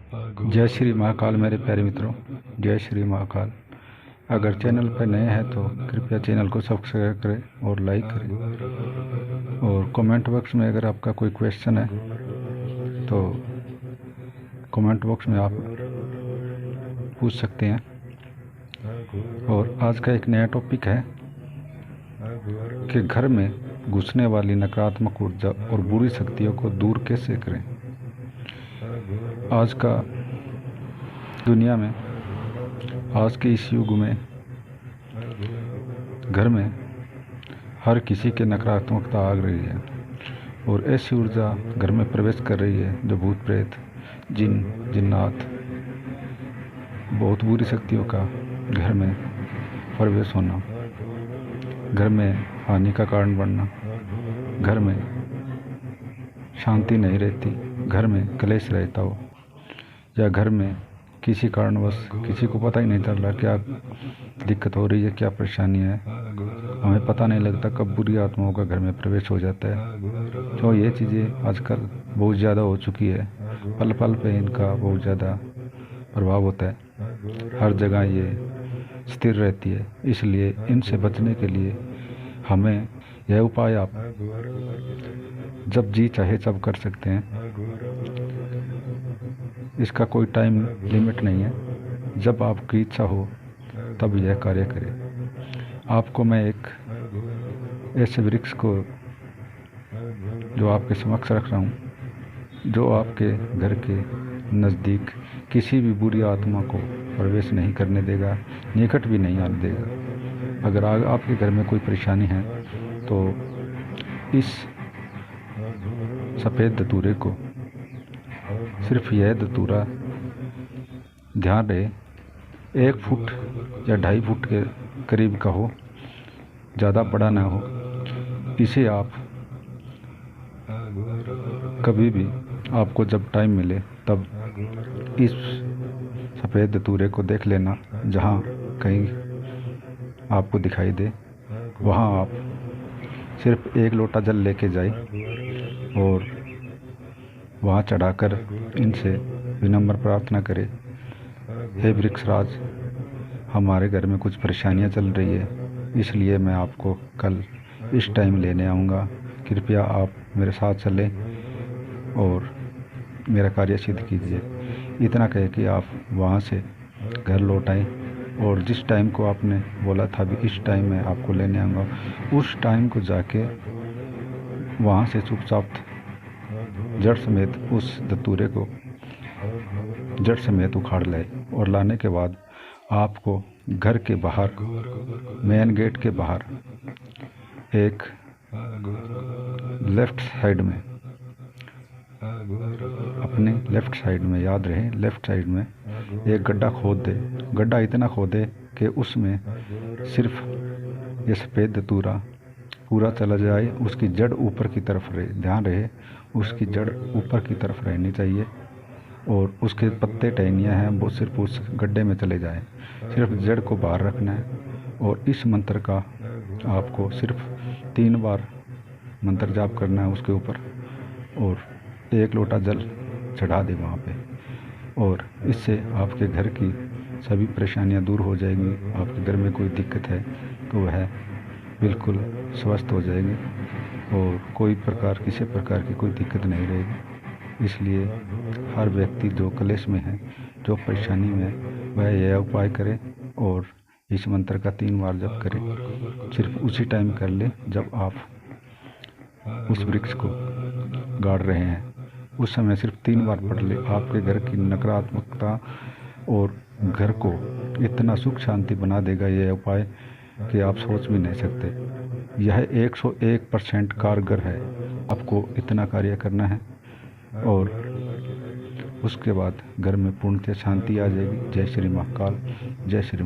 जय श्री महाकाल मेरे प्यारे मित्रों, जय श्री महाकाल। अगर चैनल पर नए हैं तो कृपया चैनल को सब्सक्राइब करें और लाइक करें। और कमेंट बॉक्स में अगर आपका कोई क्वेश्चन है तो कमेंट बॉक्स में आप पूछ सकते हैं। और आज का एक नया टॉपिक है कि घर में घुसने वाली नकारात्मक ऊर्जा और बुरी शक्तियों को दूर कैसे करें। आज का दुनिया में, आज के इस युग में घर में हर किसी के नकारात्मकता आ रही है और ऐसी ऊर्जा घर में प्रवेश कर रही है जो भूत प्रेत, जिन जिन्नात, बहुत बुरी शक्तियों का घर में प्रवेश होना, घर में हानि का कारण बनना, घर में शांति नहीं रहती, घर में क्लेश रहता हो, या घर में किसी कारणवश किसी को पता ही नहीं चल रहा क्या दिक्कत हो रही है, क्या परेशानी है, हमें पता नहीं लगता कब बुरी आत्माओं का घर में प्रवेश हो जाता है। तो ये चीज़ें आजकल बहुत ज़्यादा हो चुकी है, पल पल पे इनका बहुत ज़्यादा प्रभाव होता है, हर जगह ये स्थिर रहती है। इसलिए इनसे बचने के लिए हमें यह उपाय आप जब जी चाहे तब कर सकते हैं। इसका कोई टाइम लिमिट नहीं है, जब आपकी इच्छा हो तब यह कार्य करें। आपको मैं एक ऐसे वृक्ष को जो आपके समक्ष रख रहा हूँ, जो आपके घर के नज़दीक किसी भी बुरी आत्मा को प्रवेश नहीं करने देगा, निकट भी नहीं आने देगा। अगर आपके घर में कोई परेशानी है तो इस सफ़ेद धतूरे को, सिर्फ यह धतूरा ध्यान रहे 1 फुट या 2.5 फुट के करीब का हो, ज़्यादा बड़ा ना हो। इसे आप कभी भी, आपको जब टाइम मिले तब इस सफ़ेद धतूरे को देख लेना, जहाँ कहीं आपको दिखाई दे वहाँ आप सिर्फ 1 लोटा जल लेके जाए और वहाँ चढ़ाकर इनसे विनम्र प्रार्थना करें, हे वृक्षराज, हमारे घर में कुछ परेशानियाँ चल रही है, इसलिए मैं आपको कल इस टाइम लेने आऊँगा, कृपया आप मेरे साथ चलें और मेरा कार्य सिद्ध कीजिए। इतना कह के आप वहाँ से घर लौट आएँ और जिस टाइम को आपने बोला था भी इस टाइम मैं आपको लेने आऊँगा, उस टाइम को जाके वहाँ से चुपचाप जड़ समेत उस धतूरे को जड़ समेत उखाड़ लाए। और लाने के बाद आपको घर के बाहर, मेन गेट के बाहर, एक लेफ़्ट साइड में, अपने लेफ़्ट साइड में, याद रहे लेफ़्ट साइड में एक गड्ढा खोद दे। गड्ढा इतना खोदे कि उसमें सिर्फ ये सफ़ेद धतूरा पूरा चला जाए, उसकी जड़ ऊपर की तरफ रहे। ध्यान रहे उसकी जड़ ऊपर की तरफ रहनी चाहिए और उसके पत्ते टहनियाँ हैं वो सिर्फ उस गड्ढे में चले जाएं, सिर्फ जड़ को बाहर रखना है। और इस मंत्र का आपको सिर्फ 3 बार मंत्र जाप करना है उसके ऊपर, और 1 लोटा जल चढ़ा दे वहाँ पे, और इससे आपके घर की सभी परेशानियाँ दूर हो जाएंगी। आपके घर में कोई दिक्कत है तो वह बिल्कुल स्वस्थ हो जाएगी और कोई प्रकार, किसी प्रकार की कोई दिक्कत नहीं रहेगी। इसलिए हर व्यक्ति जो क्लेश में है, जो परेशानी में है, वह यह उपाय करे और इस मंत्र का 3 बार जप करे। सिर्फ उसी टाइम कर ले जब आप उस वृक्ष को गाड़ रहे हैं, उस समय सिर्फ 3 बार पढ़ ले। आपके घर की नकारात्मकता और घर को इतना सुख शांति बना देगा यह उपाय कि आप सोच भी नहीं सकते। यह 101% कारगर है। आपको इतना कार्य करना है और उसके बाद घर में पूर्णतः शांति आ जाएगी। जय श्री महाकाल, जय श्री।